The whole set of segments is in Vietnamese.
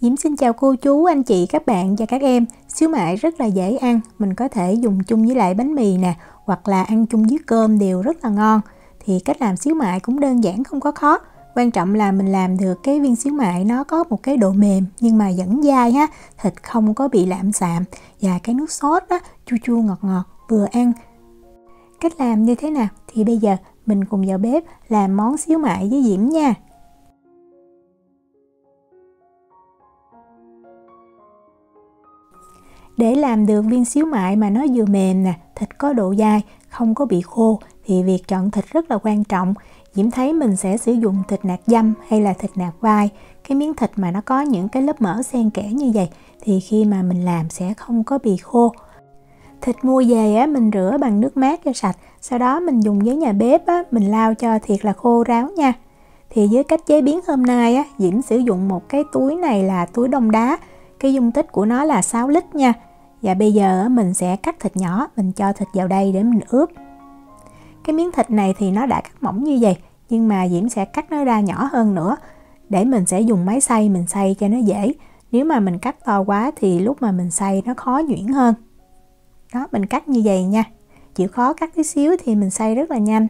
Diễm xin chào cô chú, anh chị, các bạn và các em. Xíu mại rất là dễ ăn, mình có thể dùng chung với lại bánh mì nè, hoặc là ăn chung với cơm đều rất là ngon. Thì cách làm xíu mại cũng đơn giản, không có khó. Quan trọng là mình làm được cái viên xíu mại nó có một cái độ mềm nhưng mà vẫn dai ha, thịt không có bị lạm xạm và cái nước sốt á, chua chua ngọt ngọt vừa ăn. Cách làm như thế nào thì bây giờ mình cùng vào bếp làm món xíu mại với Diễm nha. Để làm được viên xíu mại mà nó vừa mềm nè, thịt có độ dai, không có bị khô thì việc chọn thịt rất là quan trọng. Diễm thấy mình sẽ sử dụng thịt nạc dăm hay là thịt nạc vai. Cái miếng thịt mà nó có những cái lớp mỡ xen kẽ như vậy thì khi mà mình làm sẽ không có bị khô. Thịt mua về á, mình rửa bằng nước mát cho sạch, sau đó mình dùng giấy nhà bếp á, mình lau cho thiệt là khô ráo nha. Thì với cách chế biến hôm nay á, Diễm sử dụng một cái túi này là túi đông đá. Cái dung tích của nó là 6 lít nha. Và bây giờ mình sẽ cắt thịt nhỏ, mình cho thịt vào đây để mình ướp. Cái miếng thịt này thì nó đã cắt mỏng như vậy, nhưng mà Diễm sẽ cắt nó ra nhỏ hơn nữa để mình sẽ dùng máy xay mình xay cho nó dễ. Nếu mà mình cắt to quá thì lúc mà mình xay nó khó nhuyễn hơn. Đó, mình cắt như vậy nha. Chịu khó cắt tí xíu thì mình xay rất là nhanh.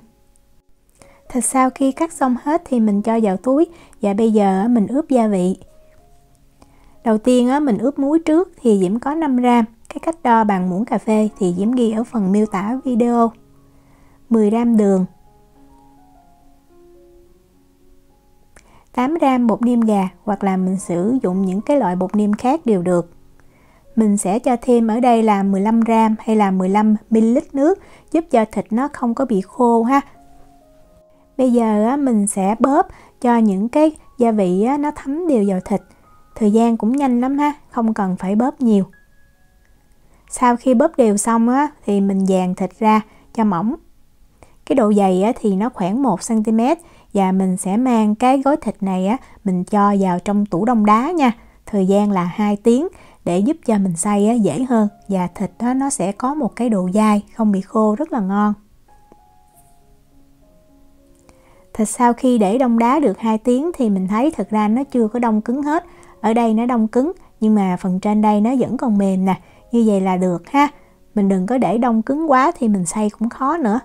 Thịt sau khi cắt xong hết thì mình cho vào túi và bây giờ mình ướp gia vị. Đầu tiên mình ướp muối trước thì Diễm có 5 gram. Cái cách đo bằng muỗng cà phê thì Diễm ghi ở phần miêu tả video. 10 gram đường, 8 gram bột nêm gà hoặc là mình sử dụng những cái loại bột nêm khác đều được. Mình sẽ cho thêm ở đây là 15 gram hay là 15 ml nước giúp cho thịt nó không có bị khô ha. Bây giờ mình sẽ bóp cho những cái gia vị nó thấm đều vào thịt. Thời gian cũng nhanh lắm ha, không cần phải bóp nhiều. Sau khi bóp đều xong thì mình dàn thịt ra cho mỏng. Cái độ dày thì nó khoảng 1 cm và mình sẽ mang cái gói thịt này mình cho vào trong tủ đông đá nha. Thời gian là 2 tiếng để giúp cho mình xay dễ hơn và thịt nó sẽ có một cái độ dai, không bị khô, rất là ngon. Thịt sau khi để đông đá được 2 tiếng thì mình thấy thực ra nó chưa có đông cứng hết. Ở đây nó đông cứng nhưng mà phần trên đây nó vẫn còn mềm nè. Như vậy là được ha. Mình đừng có để đông cứng quá thì mình xay cũng khó nữa.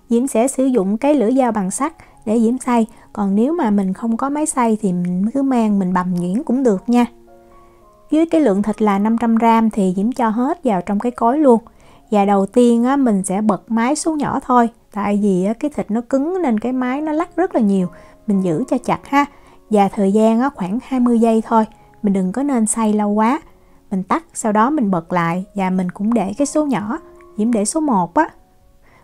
Diễm sẽ sử dụng cái lưỡi dao bằng sắt để Diễm xay. Còn nếu mà mình không có máy xay thì mình cứ mang mình bằm nhuyễn cũng được nha. Dưới cái lượng thịt là 500 gram thì Diễm cho hết vào trong cái cối luôn. Và đầu tiên mình sẽ bật máy xuống nhỏ thôi. Tại vì cái thịt nó cứng nên cái máy nó lắc rất là nhiều. Mình giữ cho chặt ha. Và thời gian khoảng 20 giây thôi. Mình đừng có nên xay lâu quá. Mình tắt, sau đó mình bật lại. Và mình cũng để cái số nhỏ. Diễm để số 1 á.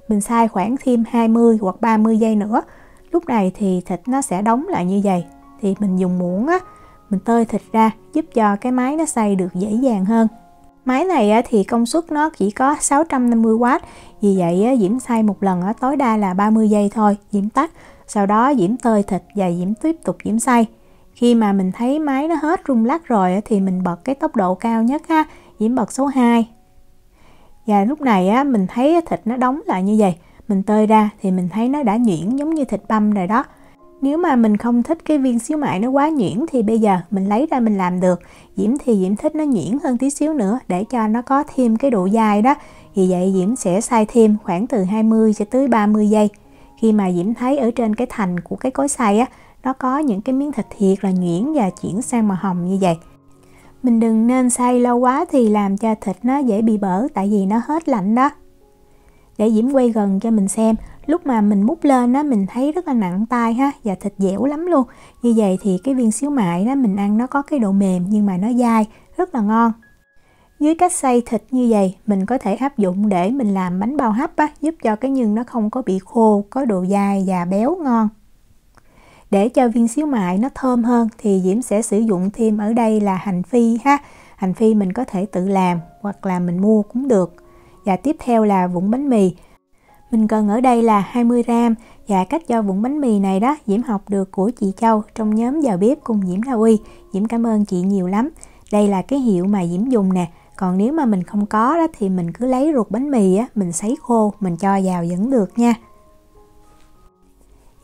Mình xay khoảng thêm 20 hoặc 30 giây nữa. Lúc này thì thịt nó sẽ đóng lại như vậy. Thì mình dùng muỗng mình tơi thịt ra giúp cho cái máy nó xay được dễ dàng hơn. Máy này thì công suất nó chỉ có 650W. Vì vậy Diễm xay một lần tối đa là 30 giây thôi. Diễm tắt. Sau đó Diễm tơi thịt và Diễm tiếp tục Diễm xay. Khi mà mình thấy máy nó hết rung lắc rồi thì mình bật cái tốc độ cao nhất ha. Diễm bật số 2. Và lúc này mình thấy thịt nó đóng lại như vậy. Mình tơi ra thì mình thấy nó đã nhuyễn giống như thịt băm rồi đó. Nếu mà mình không thích cái viên xíu mại nó quá nhuyễn thì bây giờ mình lấy ra mình làm được. Diễm thì Diễm thích nó nhuyễn hơn tí xíu nữa để cho nó có thêm cái độ dai đó. Vì vậy Diễm sẽ xay thêm khoảng từ 20 cho tới 30 giây. Khi mà Diễm thấy ở trên cái thành của cái cối xay nó có những cái miếng thịt thiệt là nhuyễn và chuyển sang màu hồng như vậy. Mình đừng nên xay lâu quá thì làm cho thịt nó dễ bị bở tại vì nó hết lạnh đó. Để Diễm quay gần cho mình xem. Lúc mà mình múc lên mình thấy rất là nặng tay ha. Và thịt dẻo lắm luôn. Như vậy thì cái viên xíu mại mình ăn nó có cái độ mềm nhưng mà nó dai, rất là ngon. Dưới cách xay thịt như vậy mình có thể áp dụng để mình làm bánh bao hấp giúp cho cái nhân nó không có bị khô, có độ dai và béo ngon. Để cho viên xíu mại nó thơm hơn thì Diễm sẽ sử dụng thêm ở đây là hành phi ha. Hành phi mình có thể tự làm hoặc là mình mua cũng được. Và tiếp theo là vụn bánh mì. Mình cần ở đây là 20 gram. Và cách cho vụn bánh mì này đó Diễm học được của chị Châu trong nhóm vào bếp cùng Diễm La Uy. Diễm cảm ơn chị nhiều lắm. Đây là cái hiệu mà Diễm dùng nè. Còn nếu mà mình không có đó thì mình cứ lấy ruột bánh mì mình sấy khô mình cho vào vẫn được nha.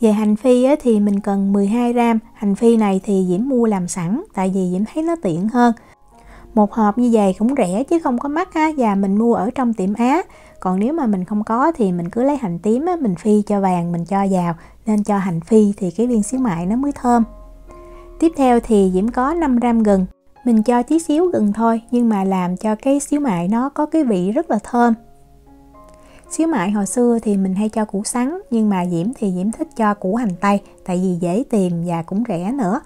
Về hành phi á, thì mình cần 12 gram. Hành phi này thì Diễm mua làm sẵn, tại vì Diễm thấy nó tiện hơn. Một hộp như vậy cũng rẻ chứ không có mắc ha, và mình mua ở trong tiệm Á. Còn nếu mà mình không có thì mình cứ lấy hành tím á, mình phi cho vàng mình cho vào, nên cho hành phi thì cái viên xíu mại nó mới thơm. Tiếp theo thì Diễm có 5 gram gừng. Mình cho tí xíu gừng thôi, nhưng mà làm cho cái xíu mại nó có cái vị rất là thơm. Xíu mại hồi xưa thì mình hay cho củ sắn, nhưng mà Diễm thì Diễm thích cho củ hành tây, tại vì dễ tìm và cũng rẻ nữa.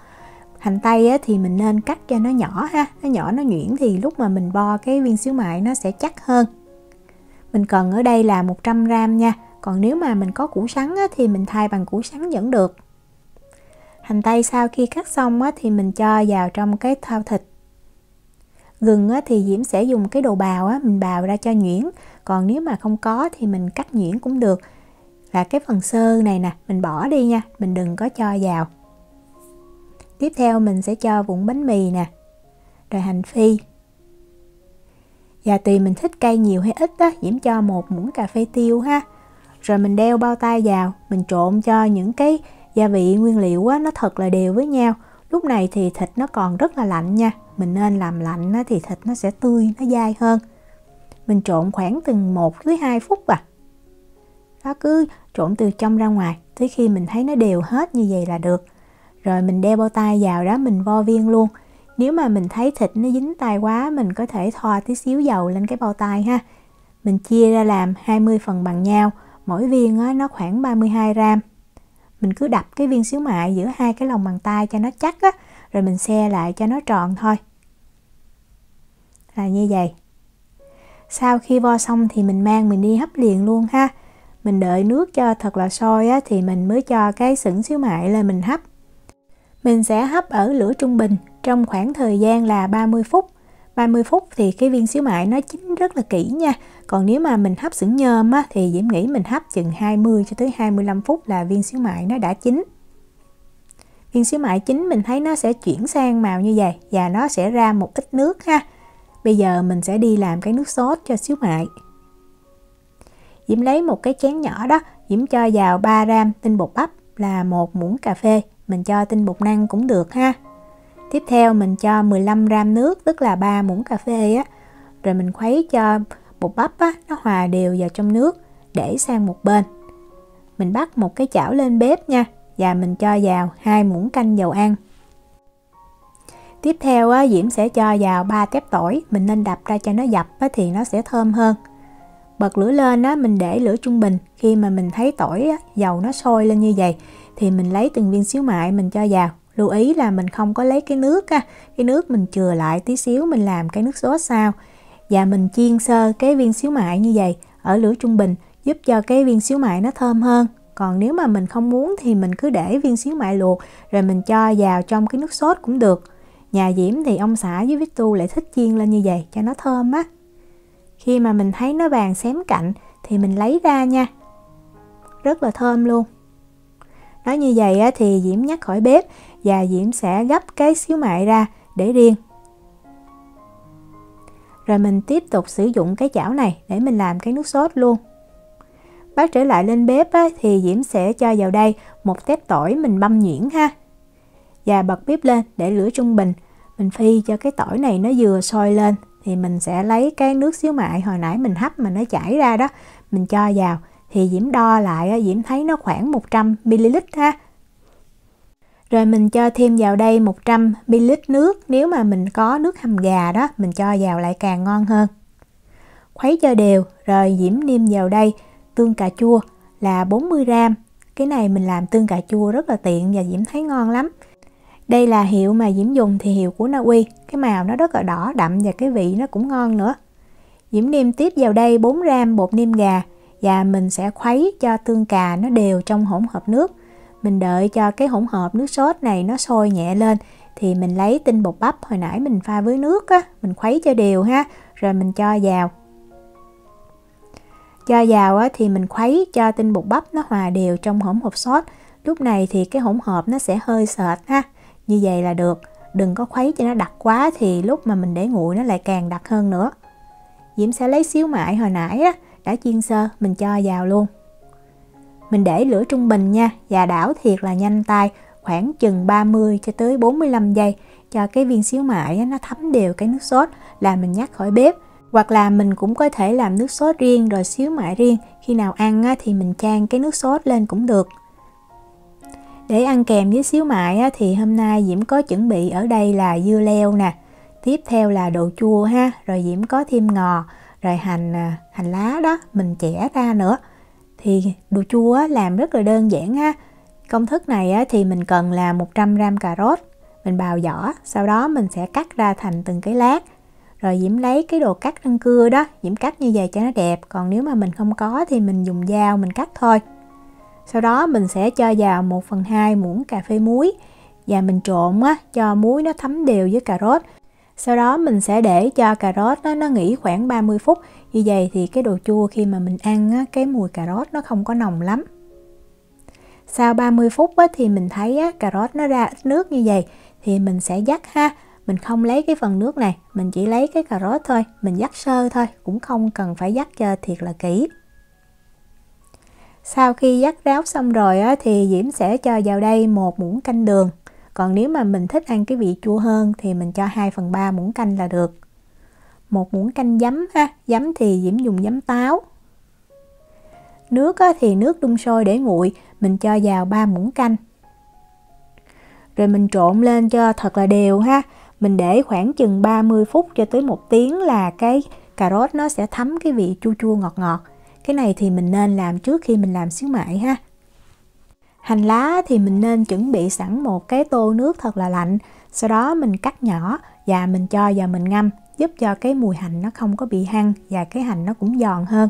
Hành tây á, thì mình nên cắt cho nó nhỏ ha, nó nhỏ nó nhuyễn thì lúc mà mình bo cái viên xíu mại nó sẽ chắc hơn. Mình cần ở đây là 100 gram nha, còn nếu mà mình có củ sắn á, thì mình thay bằng củ sắn vẫn được. Hành tây sau khi cắt xong á, thì mình cho vào trong cái thau thịt. Gừng á, thì Diễm sẽ dùng cái đồ bào á, mình bào ra cho nhuyễn, còn nếu mà không có thì mình cắt nhuyễn cũng được. Là cái phần xơ này nè, mình bỏ đi nha, mình đừng có cho vào. Tiếp theo mình sẽ cho vụn bánh mì nè, rồi hành phi. Và tùy mình thích cay nhiều hay ít á, Diễm cho 1 muỗng cà phê tiêu ha. Rồi mình đeo bao tay vào, mình trộn cho những cái gia vị nguyên liệu á, nó thật là đều với nhau. Lúc này thì thịt nó còn rất là lạnh nha, mình nên làm lạnh á, thì thịt nó sẽ tươi, nó dai hơn. Mình trộn khoảng từ 1 tới 2 phút à. Đó, cứ trộn từ trong ra ngoài, tới khi mình thấy nó đều hết như vậy là được. Rồi mình đeo bao tay vào đó, mình vo viên luôn. Nếu mà mình thấy thịt nó dính tay quá, mình có thể thoa tí xíu dầu lên cái bao tay ha. Mình chia ra làm 20 phần bằng nhau, mỗi viên á, nó khoảng 32 gram. Mình cứ đập cái viên xíu mại giữa hai cái lòng bàn tay cho nó chắc á, rồi mình xe lại cho nó tròn thôi. Là như vậy. Sau khi vo xong thì mình mang mình đi hấp liền luôn ha. Mình đợi nước cho thật là sôi á, thì mình mới cho cái sửng xíu mại lên mình hấp. Mình sẽ hấp ở lửa trung bình trong khoảng thời gian là 30 phút. 30 phút thì cái viên xíu mại nó chín rất là kỹ nha. Còn nếu mà mình hấp sửng nhôm á, thì Diễm nghĩ mình hấp chừng 20 cho tới 25 phút là viên xíu mại nó đã chín. Viên xíu mại chín mình thấy nó sẽ chuyển sang màu như vậy và nó sẽ ra một ít nước ha. Bây giờ mình sẽ đi làm cái nước sốt cho xíu mại. Diễm lấy một cái chén nhỏ đó, Diễm cho vào 3 gram tinh bột bắp là 1 muỗng cà phê. Mình cho tinh bột năng cũng được ha. Tiếp theo mình cho 15 gram nước, tức là 3 muỗng cà phê á. Rồi mình khuấy cho bột bắp á, nó hòa đều vào trong nước, để sang một bên. Mình bắt một cái chảo lên bếp nha, và mình cho vào 2 muỗng canh dầu ăn. Tiếp theo á, Diễm sẽ cho vào 3 tép tỏi, mình nên đập ra cho nó dập á, thì nó sẽ thơm hơn. Bật lửa lên á, mình để lửa trung bình. Khi mà mình thấy tỏi á, dầu nó sôi lên như vậy thì mình lấy từng viên xíu mại mình cho vào. Lưu ý là mình không có lấy cái nước á, cái nước mình chừa lại tí xíu mình làm cái nước sốt sau. Và mình chiên sơ cái viên xíu mại như vậy ở lửa trung bình, giúp cho cái viên xíu mại nó thơm hơn. Còn nếu mà mình không muốn thì mình cứ để viên xíu mại luộc rồi mình cho vào trong cái nước sốt cũng được. Nhà Diễm thì ông xã với Vitu lại thích chiên lên như vậy cho nó thơm á. Khi mà mình thấy nó vàng xém cạnh thì mình lấy ra nha. Rất là thơm luôn. Nói như vậy á, thì Diễm nhắc khỏi bếp và Diễm sẽ gấp cái xíu mại ra để riêng. Rồi mình tiếp tục sử dụng cái chảo này để mình làm cái nước sốt luôn. Bắt trở lại lên bếp á, thì Diễm sẽ cho vào đây một tép tỏi mình băm nhuyễn ha. Và bật bếp lên để lửa trung bình. Mình phi cho cái tỏi này nó vừa sôi lên thì mình sẽ lấy cái nước xíu mại hồi nãy mình hấp mà nó chảy ra đó, mình cho vào. Thì Diễm đo lại, Diễm thấy nó khoảng 100ml ha. Rồi mình cho thêm vào đây 100ml nước, nếu mà mình có nước hầm gà đó, mình cho vào lại càng ngon hơn. Khuấy cho đều, rồi Diễm nêm vào đây tương cà chua là 40g. Cái này mình làm tương cà chua rất là tiện và Diễm thấy ngon lắm. Đây là hiệu mà Diễm dùng thì hiệu của Na Uy, cái màu nó rất là đỏ đậm và cái vị nó cũng ngon nữa. Diễm nêm tiếp vào đây 4g bột nêm gà và mình sẽ khuấy cho tương cà nó đều trong hỗn hợp nước. Mình đợi cho cái hỗn hợp nước sốt này nó sôi nhẹ lên thì mình lấy tinh bột bắp hồi nãy mình pha với nước á, mình khuấy cho đều ha, rồi mình cho vào. Cho vào á, thì mình khuấy cho tinh bột bắp nó hòa đều trong hỗn hợp sốt. Lúc này thì cái hỗn hợp nó sẽ hơi sệt ha, như vậy là được. Đừng có khuấy cho nó đặc quá thì lúc mà mình để nguội nó lại càng đặc hơn nữa. Diễm sẽ lấy xíu mại hồi nãy á, đã chiên sơ, mình cho vào luôn. Mình để lửa trung bình nha, và đảo thiệt là nhanh tay, khoảng chừng 30 cho tới 45 giây cho cái viên xíu mại nó thấm đều cái nước sốt là mình nhắc khỏi bếp. Hoặc là mình cũng có thể làm nước sốt riêng rồi xíu mại riêng, khi nào ăn thì mình chan cái nước sốt lên cũng được. Để ăn kèm với xíu mại thì hôm nay Diễm có chuẩn bị ở đây là dưa leo nè, tiếp theo là đồ chua ha, rồi Diễm có thêm ngò, rồi hành lá đó mình chẻ ra nữa. Thì đồ chua làm rất là đơn giản ha. Công thức này thì mình cần là 100g cà rốt, mình bào vỏ, sau đó mình sẽ cắt ra thành từng cái lát. Rồi Diễm lấy cái đồ cắt răng cưa đó, Diễm cắt như vậy cho nó đẹp, còn nếu mà mình không có thì mình dùng dao mình cắt thôi. Sau đó mình sẽ cho vào 1/2 muỗng cà phê muối và mình trộn cho muối nó thấm đều với cà rốt. Sau đó mình sẽ để cho cà rốt nó nghỉ khoảng 30 phút. Như vậy thì cái đồ chua khi mà mình ăn cái mùi cà rốt nó không có nồng lắm. Sau 30 phút thì mình thấy cà rốt nó ra ít nước như vậy thì mình sẽ vắt ha. Mình không lấy cái phần nước này, mình chỉ lấy cái cà rốt thôi, mình vắt sơ thôi, cũng không cần phải vắt cho thiệt là kỹ. Sau khi vắt ráo xong rồi thì Diễm sẽ cho vào đây 1 muỗng canh đường. Còn nếu mà mình thích ăn cái vị chua hơn thì mình cho 2/3 muỗng canh là được. 1 muỗng canh giấm ha, giấm thì Diễm dùng giấm táo. Nước thì nước đun sôi để nguội, mình cho vào 3 muỗng canh. Rồi mình trộn lên cho thật là đều ha. Mình để khoảng chừng 30 phút cho tới 1 tiếng là cái cà rốt nó sẽ thấm cái vị chua chua ngọt ngọt. Cái này thì mình nên làm trước khi mình làm xíu mại ha. Hành lá thì mình nên chuẩn bị sẵn một cái tô nước thật là lạnh. Sau đó mình cắt nhỏ và mình cho vào mình ngâm, giúp cho cái mùi hành nó không có bị hăng và cái hành nó cũng giòn hơn.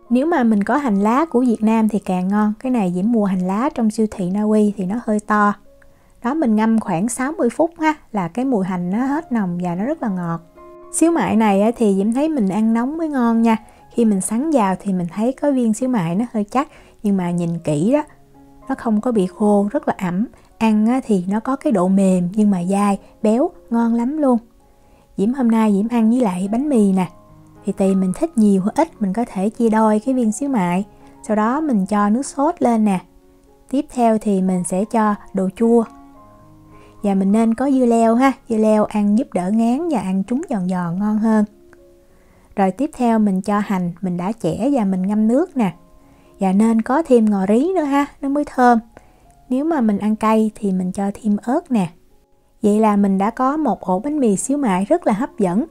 Nếu mà mình có hành lá của Việt Nam thì càng ngon. Cái này Diễm mua hành lá trong siêu thị Na Uy thì nó hơi to. Đó, mình ngâm khoảng 60 phút ha, là cái mùi hành nó hết nồng và nó rất là ngọt. Xíu mại này thì Diễm thấy mình ăn nóng mới ngon nha. Khi mình sắn vào thì mình thấy có viên xíu mại nó hơi chắc, nhưng mà nhìn kỹ đó, nó không có bị khô, rất là ẩm. Ăn thì nó có cái độ mềm nhưng mà dai, béo, ngon lắm luôn. Diễm hôm nay Diễm ăn với lại bánh mì nè. Thì tùy mình thích nhiều hoặc ít, mình có thể chia đôi cái viên xíu mại. Sau đó mình cho nước sốt lên nè. Tiếp theo thì mình sẽ cho đồ chua. Và mình nên có dưa leo ha, dưa leo ăn giúp đỡ ngán và ăn trúng giòn giòn ngon hơn. Rồi tiếp theo mình cho hành, mình đã chẻ và mình ngâm nước nè. Và nên có thêm ngò rí nữa ha, nó mới thơm. Nếu mà mình ăn cay thì mình cho thêm ớt nè. Vậy là mình đã có một ổ bánh mì xíu mại rất là hấp dẫn.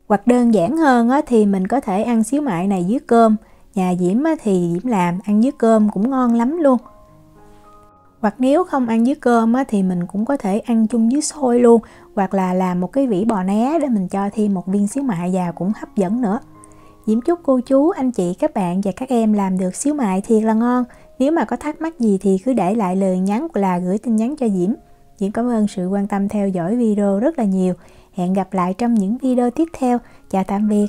Hoặc đơn giản hơn thì mình có thể ăn xíu mại này với cơm. Nhà Diễm thì Diễm làm ăn với cơm cũng ngon lắm luôn. Hoặc nếu không ăn với cơm thì mình cũng có thể ăn chung với xôi luôn. Hoặc là làm một cái vỉ bò né để mình cho thêm một viên xíu mại vào cũng hấp dẫn nữa. Diễm chúc cô chú, anh chị, các bạn và các em làm được xíu mại thiệt là ngon. Nếu mà có thắc mắc gì thì cứ để lại lời nhắn hoặc là gửi tin nhắn cho Diễm. Diễm cảm ơn sự quan tâm theo dõi video rất là nhiều. Hẹn gặp lại trong những video tiếp theo. Chào tạm biệt.